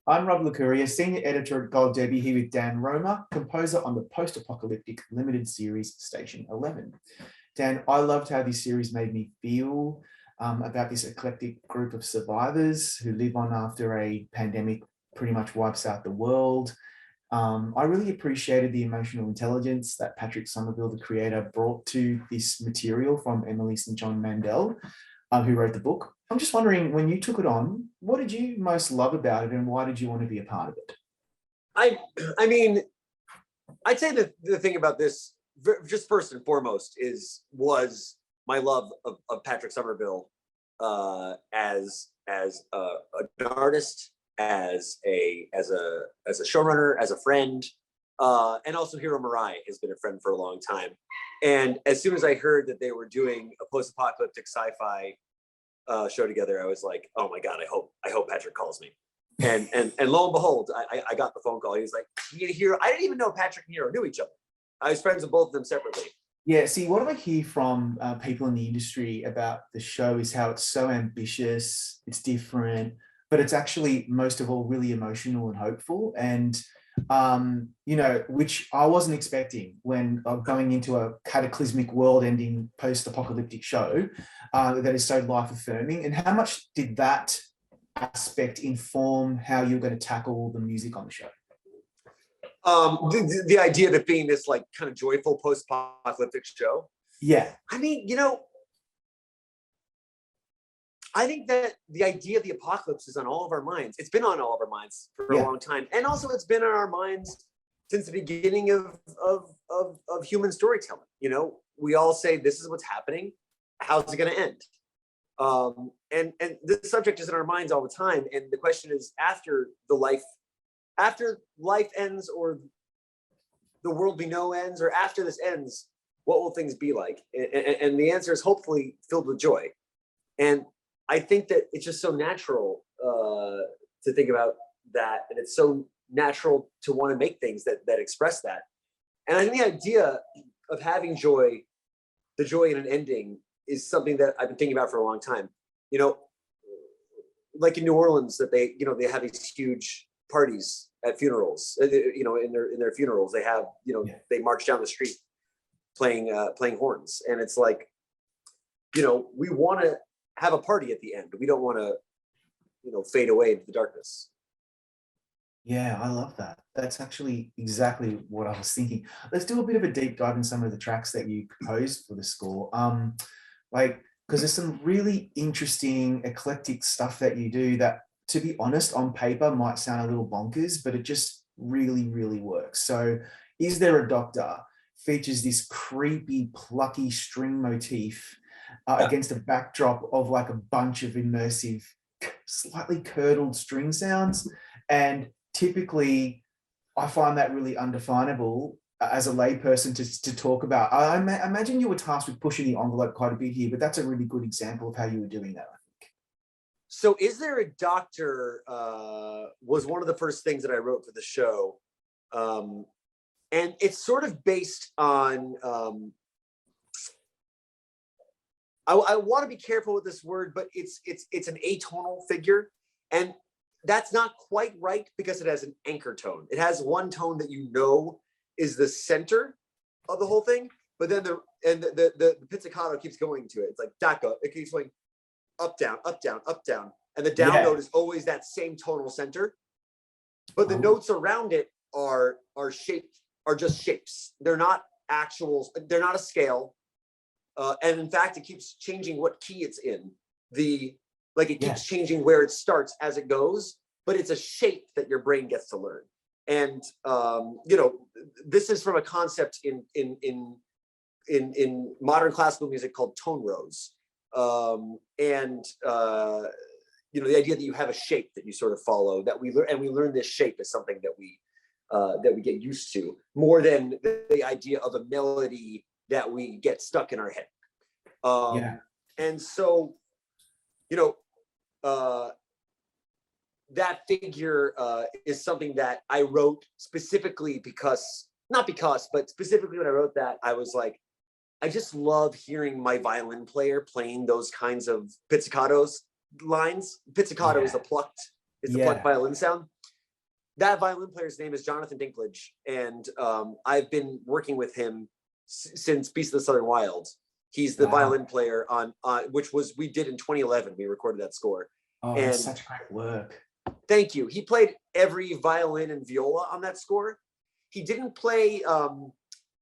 I'm Rob Licuria, Senior Editor at Gold Derby, here with Dan Roma, composer on the post-apocalyptic limited series Station 11. Dan, I loved how this series made me feel about this eclectic group of survivors who live on after a pandemic pretty much wipes out the world. I really appreciated the emotional intelligence that Patrick Somerville, the creator, brought to this material from Emily St. John Mandel, who wrote the book. I'm just wondering, when you took it on, what did you most love about it and why did you want to be a part of it? I mean, I'd say that the thing about this, just first and foremost, was my love of Patrick Somerville as an artist, as a showrunner, as a friend, and also Hiro Murai has been a friend for a long time. And as soon as I heard that they were doing a post-apocalyptic sci-fi show together, I was like, oh my God, I hope Patrick calls me. And lo and behold, I got the phone call. He was like, Hiro. I didn't even know Patrick and Hiro knew each other. I was friends with both of them separately. Yeah, see, what I hear from people in the industry about the show is how it's so ambitious, it's different, but it's actually most of all really emotional and hopeful. And which I wasn't expecting when going into a cataclysmic world-ending post-apocalyptic show that is so life-affirming. And how much did that aspect inform how you're going to tackle the music on the show? The idea of it being this like kind of joyful post-apocalyptic show. Yeah. I mean, I think that the idea of the apocalypse is on all of our minds. It's been on all of our minds for a long time. And also it's been on our minds since the beginning of human storytelling. We all say, this is what's happening. How's it going to end? And this subject is in our minds all the time. And the question is, after life ends, or the world we know ends, or after this ends, what will things be like? And the answer is hopefully filled with joy. And I think that it's just so natural to think about that, and it's so natural to want to make things that express that. And I think the idea of having joy, the joy in an ending, is something that I've been thinking about for a long time. Like in New Orleans, that they have these huge parties at funerals. In their funerals, they have they march down the street playing horns, and it's like we want to have a party at the end. We don't want to, fade away into the darkness. Yeah, I love that. That's actually exactly what I was thinking. Let's do a bit of a deep dive in some of the tracks that you composed for the score. Because there's some really interesting, eclectic stuff that you do that, to be honest, on paper might sound a little bonkers, but it just really, really works. So Is There a Doctor features this creepy, plucky string motif against a backdrop of like a bunch of immersive, slightly curdled string sounds. And typically I find that really undefinable as a layperson to talk about. I imagine you were tasked with pushing the envelope quite a bit here, but that's a really good example of how you were doing that, I think. So Is There a Doctor was one of the first things that I wrote for the show. And it's sort of based on, I want to be careful with this word, but it's an atonal figure. And that's not quite right because it has an anchor tone. It has one tone that is the center of the whole thing, but then the pizzicato keeps going to it. It's like DACA, it keeps going up, down, up, down, up, down. And the down note is always that same tonal center. But the notes around it are just shapes. They're not actuals, they're not a scale. And in fact, it keeps changing what key it's in. It keeps changing where it starts as it goes, but it's a shape that your brain gets to learn. And this is from a concept in modern classical music called tone rows. The idea that you have a shape that you sort of follow, that we learn, and we learn this shape is something that we get used to, more than the idea of a melody that we get stuck in our head. And so, that figure is something that I wrote specifically but specifically when I wrote that, I was like, I just love hearing my violin player playing those kinds of pizzicatos lines. Pizzicato is the plucked violin sound. that violin player's name is Jonathan Dinklage, and I've been working with him since Beast of the Southern Wild. He's the violin player on which we did in 2011. We recorded that score. Oh, and that's such great work. Thank you. He played every violin and viola on that score. He didn't play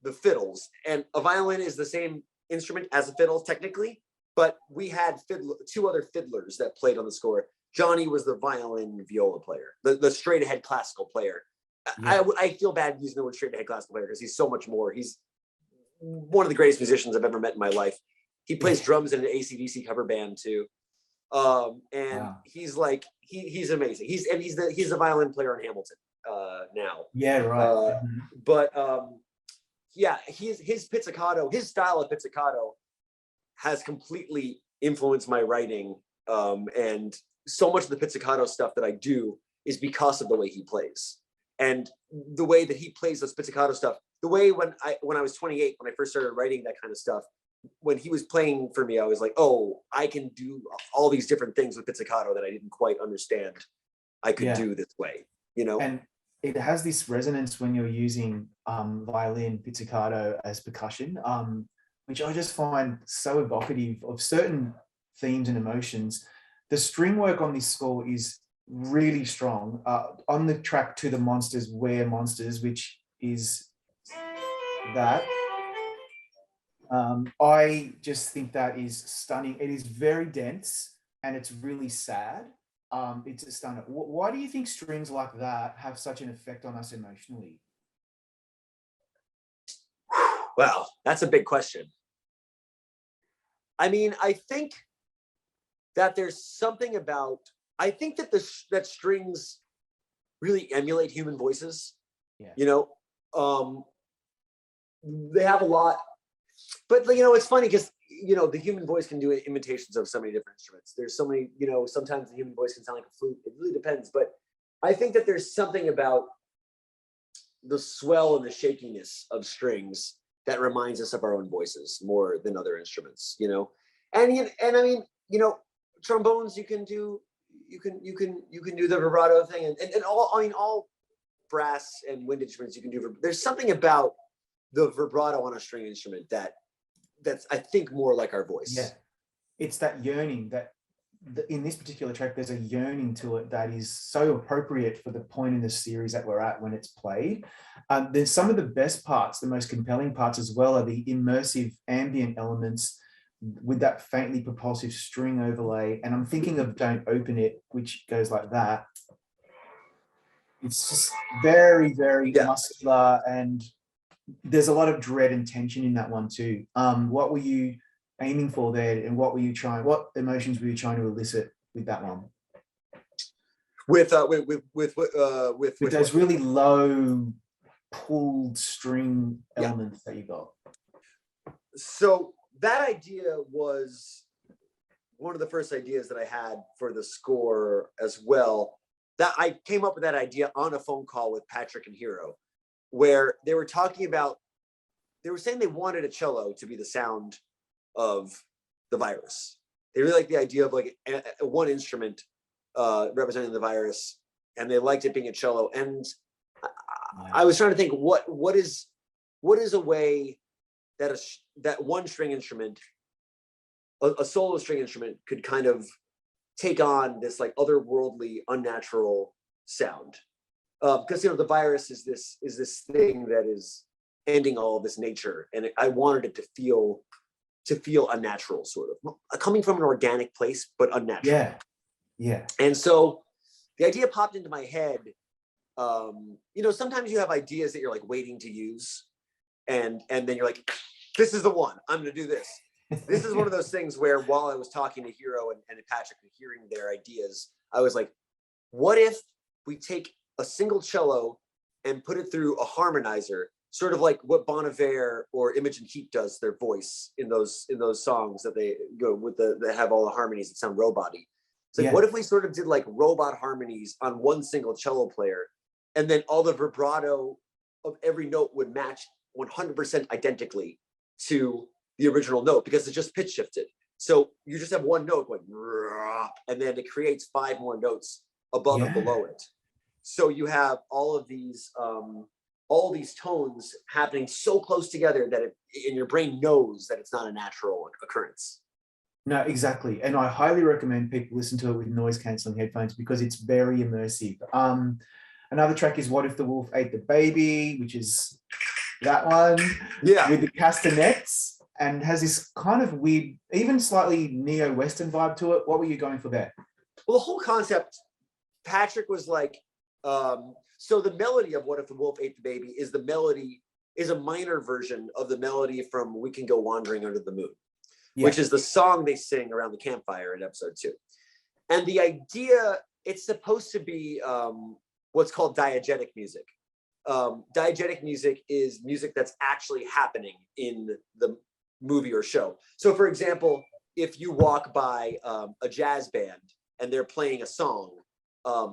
the fiddles, and a violin is the same instrument as a fiddle technically, but we had two other fiddlers that played on the score. Johnny was the violin viola player, the straight ahead classical player. Yeah. I feel bad using the word straight ahead classical player because he's so much more. He's one of the greatest musicians I've ever met in my life. He plays drums in an AC/DC cover band too. He's like, he's amazing. He's a violin player in Hamilton now. Yeah, right. But yeah, his pizzicato, his style of pizzicato has completely influenced my writing. And so much of the pizzicato stuff that I do is because of the way he plays. And the way that he plays those pizzicato stuff, the way when I was 28, when I first started writing that kind of stuff, when he was playing for me, I was like, oh, I can do all these different things with pizzicato that I didn't quite understand I could do this way, you know? And it has this resonance when you're using violin pizzicato as percussion, which I just find so evocative of certain themes and emotions. The string work on this score is really strong. On the track To the Monsters, We're Monsters, which is that. I just think that is stunning. It is very dense and it's really sad. It's a stunner. Why do you think strings like that have such an effect on us emotionally? Well, that's a big question. I mean, I think that there's something about, I think that that strings really emulate human voices. Yeah. You know, they have a lot, but you know, it's funny because, you know, the human voice can do imitations of so many different instruments. There's so many, you know, sometimes the human voice can sound like a flute. It really depends. But I think that there's something about the swell and the shakiness of strings that reminds us of our own voices more than other instruments, you know? And I mean, you know, trombones, you can do the vibrato thing, and all, I mean, all brass and wind instruments you can do. There's something about the vibrato on a string instrument that's I think more like our voice. Yeah, it's that yearning that in this particular track, there's a yearning to it that is so appropriate for the point in the series that we're at when it's played. There's some of the best parts, the most compelling parts as well, are the immersive ambient elements with that faintly propulsive string overlay. And I'm thinking of Don't Open It, which goes like that. It's just very, very muscular, and there's a lot of dread and tension in that one too. What were you aiming for there, and what emotions were you trying to elicit with that one? With those really low pulled string elements that you got. So that idea was one of the first ideas that I had for the score as well. That I came up with that idea on a phone call with Patrick and Hero, where they were talking about, they were saying they wanted a cello to be the sound of the virus. They really liked the idea of like one instrument representing the virus, and they liked it being a cello. And I was trying to think what is a way that that one string instrument, a solo string instrument, could kind of take on this like otherworldly, unnatural sound. Because, you know, the virus is this thing that is ending all of this nature, and I wanted it to feel unnatural, sort of coming from an organic place, but unnatural. Yeah. And so the idea popped into my head. You know, sometimes you have ideas that you're like waiting to use, and then you're like, this is the one, I'm gonna do this. This is one of those things where while I was talking to Hero and Patrick and hearing their ideas, I was like, what if we take a single cello and put it through a harmonizer, sort of like what Bon Iver or Imogen Heap does their voice in those songs that they go with that have all the harmonies that sound robot-y. It's like, what if we sort of did like robot harmonies on one single cello player, and then all the vibrato of every note would match 100% identically to the original note, because it's just pitch shifted. So you just have one note going, and then it creates 5 more notes above and below it. So you have all these tones happening so close together that and your brain knows that it's not a natural occurrence. No, exactly. And I highly recommend people listen to it with noise cancelling headphones because it's very immersive. Another track is What If the Wolf Ate the Baby, which is that one with the castanets, and has this kind of weird, even slightly neo-Western vibe to it. What were you going for there? Well, the whole concept, Patrick was like, so the melody of What If the Wolf Ate the Baby is a minor version of the melody from We Can Go Wandering Under the Moon, which is the song they sing around the campfire in episode 2. And the idea, it's supposed to be what's called diegetic music. Diegetic music is music that's actually happening in the movie or show. So for example, if you walk by a jazz band and they're playing a song,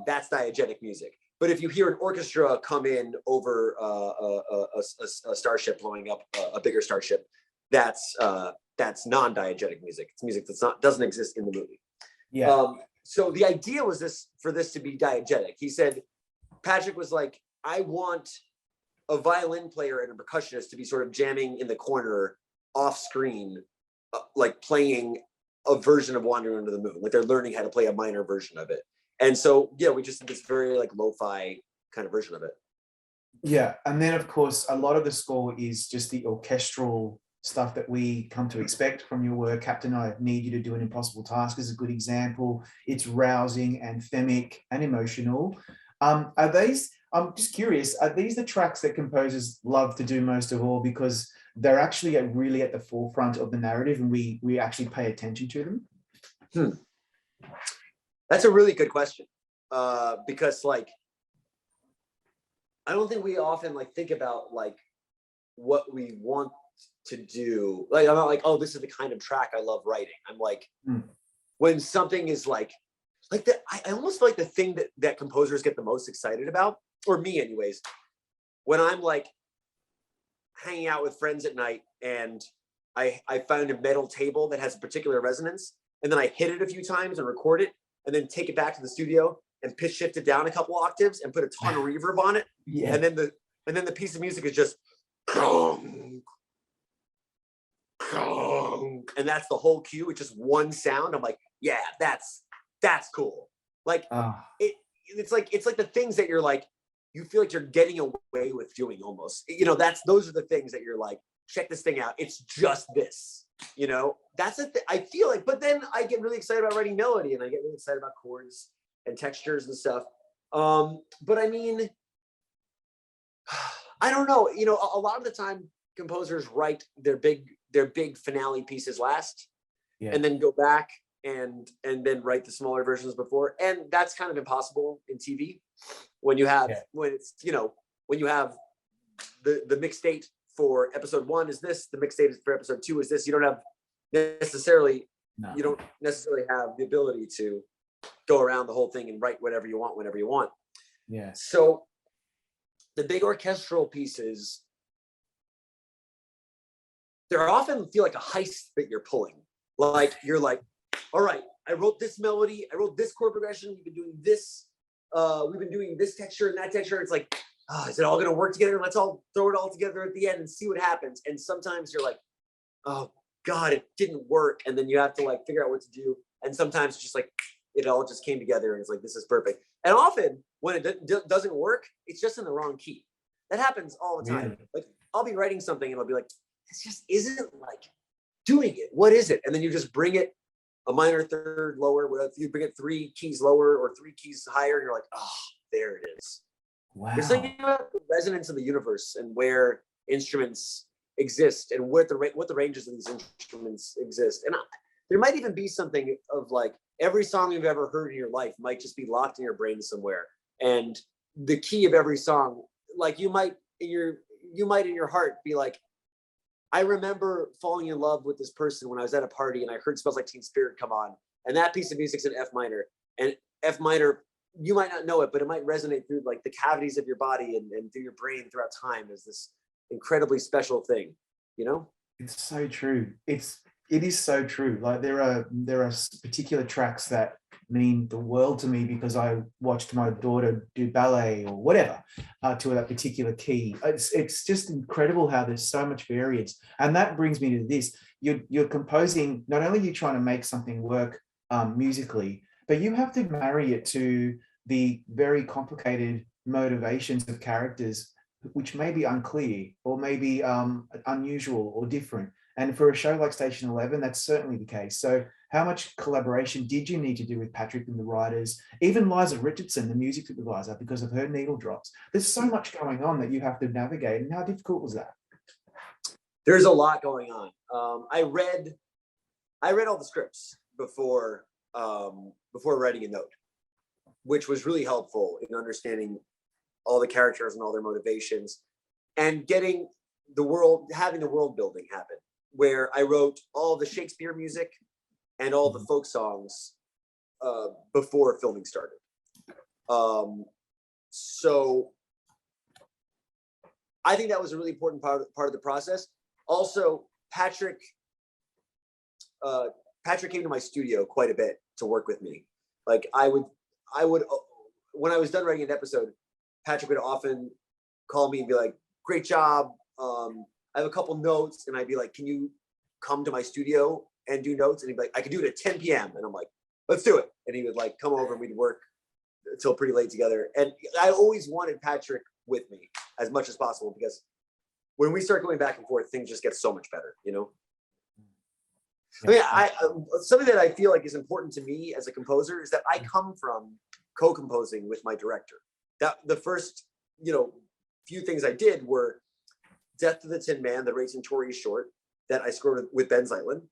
that's diegetic music. But if you hear an orchestra come in over a starship blowing up a bigger starship, that's non-diegetic music. It's music doesn't exist in the movie. Yeah. So the idea was for this to be diegetic. He said, Patrick was like, I want a violin player and a percussionist to be sort of jamming in the corner off screen, like playing a version of Wandering Under the Moon. Like they're learning how to play a minor version of it. And so, yeah, we just did this very like lo-fi kind of version of it. Yeah. And then of course, a lot of the score is just the orchestral stuff that we come to expect from your work. Captain, I Need You to Do an Impossible Task is a good example. It's rousing, anthemic, and emotional. I'm just curious, are these the tracks that composers love to do most of all because they're actually really at the forefront of the narrative and we actually pay attention to them? That's a really good question. Because like, I don't think we often like think about like what we want to do. Like, I'm not like, oh, this is the kind of track I love writing. I'm like, when something is like that, I almost feel like the thing that composers get the most excited about, or me anyways, when I'm like hanging out with friends at night and I found a metal table that has a particular resonance, and then I hit it a few times and record it, and then take it back to the studio and pitch shift it down a couple octaves and put a ton of reverb on it. Yeah. And then the piece of music is just and that's the whole cue. It's just one sound. I'm like, yeah, that's cool. Like it's like the things that you're like, you feel like you're getting away with doing almost. You know, those are the things that you're like, check this thing out. It's just this. You know, that's it. I feel like, but then I get really excited about writing melody and I get really excited about chords and textures and stuff. But I mean, I don't know. You know, a lot of the time composers write their big finale pieces last, and then go back and then write the smaller versions before. And that's kind of impossible in TV when you have when you have the mixed date for episode 1 is this, the mixed date for episode 2 is this. You don't necessarily have the ability to go around the whole thing and write whatever you want whenever you want. Yeah. So the big orchestral pieces, they often feel like a heist that you're pulling. Like you're like, all right, I wrote this melody, I wrote this chord progression, we've been doing this texture and that texture. It's like, is it all going to work together? Let's all throw it all together at the end and see what happens. And sometimes you're like, oh God, it didn't work. And then you have to like figure out what to do. And sometimes it's just like, it all just came together and it's like, this is perfect. And often when it doesn't work, it's just in the wrong key. That happens all the time. Like I'll be writing something and I'll be like, this just isn't like doing it. What is it? And then you just bring it a minor third lower. You bring it 3 keys lower or 3 keys higher. And you're like, oh, there it is. Wow. There's something about the resonance of the universe and where instruments exist and what the ranges of these instruments exist. And there might even be something of like every song you've ever heard in your life might just be locked in your brain somewhere. And the key of every song, like you might in your heart be like, I remember falling in love with this person when I was at a party and I heard Smells Like Teen Spirit come on. And that piece of music's in F minor. And F minor, you might not know it, but it might resonate through like the cavities of your body and through your brain throughout time as this incredibly special thing, you know? It's so true. It is so true. Like there are particular tracks that mean the world to me because I watched my daughter do ballet or whatever to that particular key. It's just incredible how there's so much variance. And that brings me to this. You're composing, not only are you trying to make something work musically, but you have to marry it to the very complicated motivations of characters, which may be unclear or maybe unusual or different. And for a show like Station 11, that's certainly the case. So how much collaboration did you need to do with Patrick and the writers, even Liza Richardson, the music supervisor, because of her needle drops? There's so much going on that you have to navigate. And how difficult was that? There's a lot going on. I read all the scripts before writing a note, which was really helpful in understanding all the characters and all their motivations, and having the world building happen, where I wrote all the Shakespeare music and all the folk songs before filming started. So I think that was a really important part of the process. Also, Patrick came to my studio quite a bit to work with me. Like I would, when I was done writing an episode, Patrick would often call me and be like, "Great job. I have a couple notes," and I'd be like, "Can you come to my studio and do notes?" And he'd be like, "I could do it at 10 p.m. And I'm like, "Let's do it." And he would like come over and we'd work until pretty late together. And I always wanted Patrick with me as much as possible, because when we start going back and forth, things just get so much better, you know? I mean, something that I feel like is important to me as a composer is that I come from co-composing with my director. That the first, few things I did were Death to the Tin Man, the Rachel Torrey short that I scored with Ben Zeitlin.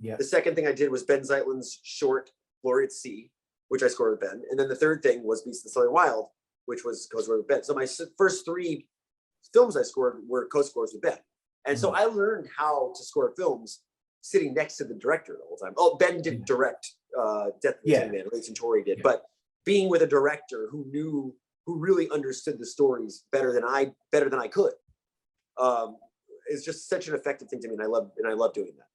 Yeah. The second thing I did was Ben Zeitlin's short Glory at Sea, which I scored with Ben. And then the third thing was Beast of the Southern Wild, which was co-scored with Ben. So my first three films I scored were co-scores with Ben. And so I learned how to score films sitting next to the director the whole time. Oh, Ben didn't direct Death of the Tin Man, Rachel Torrey did, but being with a director who really understood the stories better than I could, is just such an effective thing to me, and I love doing that.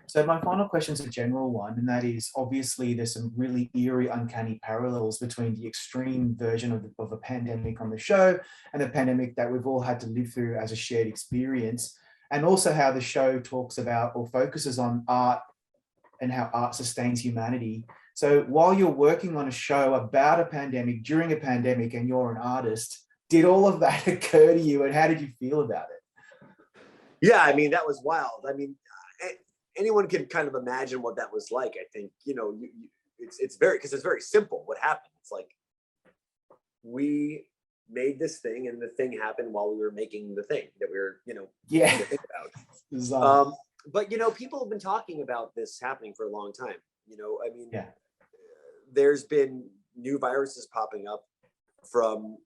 So my final question is a general one, and that is, obviously there's some really eerie, uncanny parallels between the extreme version of a pandemic on the show and the pandemic that we've all had to live through as a shared experience, and also how the show talks about or focuses on art and how art sustains humanity. So while you're working on a show about a pandemic, during a pandemic, and you're an artist, did all of that occur to you, and how did you feel about it? Yeah, I mean, that was wild. I mean, anyone can kind of imagine what that was like. I think, it's very simple what happened. It's like, we made this thing and the thing happened while we were making the thing that we were, trying to think about. But, people have been talking about this happening for a long time. I mean, there's been new viruses popping up from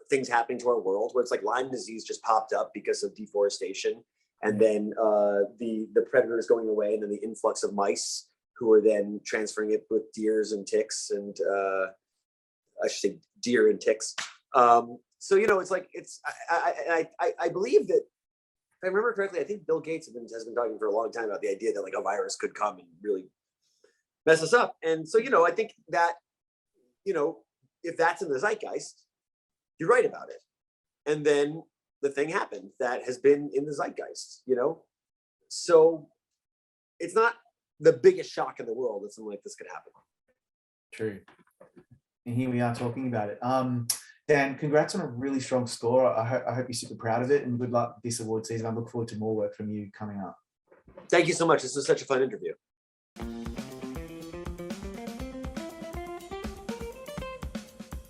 things happening to our world, where it's like Lyme disease just popped up because of deforestation. And then the predators going away, and then the influx of mice who are then transferring it with deers and ticks, and I should say deer and ticks. So, it's like, I believe that, if I remember correctly, I think Bill Gates has been talking for a long time about the idea that like a virus could come and really mess us up. And so, I think that, if that's in the zeitgeist, you're right about it. And then the thing happened that has been in the zeitgeist, So it's not the biggest shock in the world that something like this could happen. True. And here we are talking about it. Dan, congrats on a really strong score. I hope you're super proud of it, and good luck this award season. I look forward to more work from you coming up. Thank you so much. This was such a fun interview.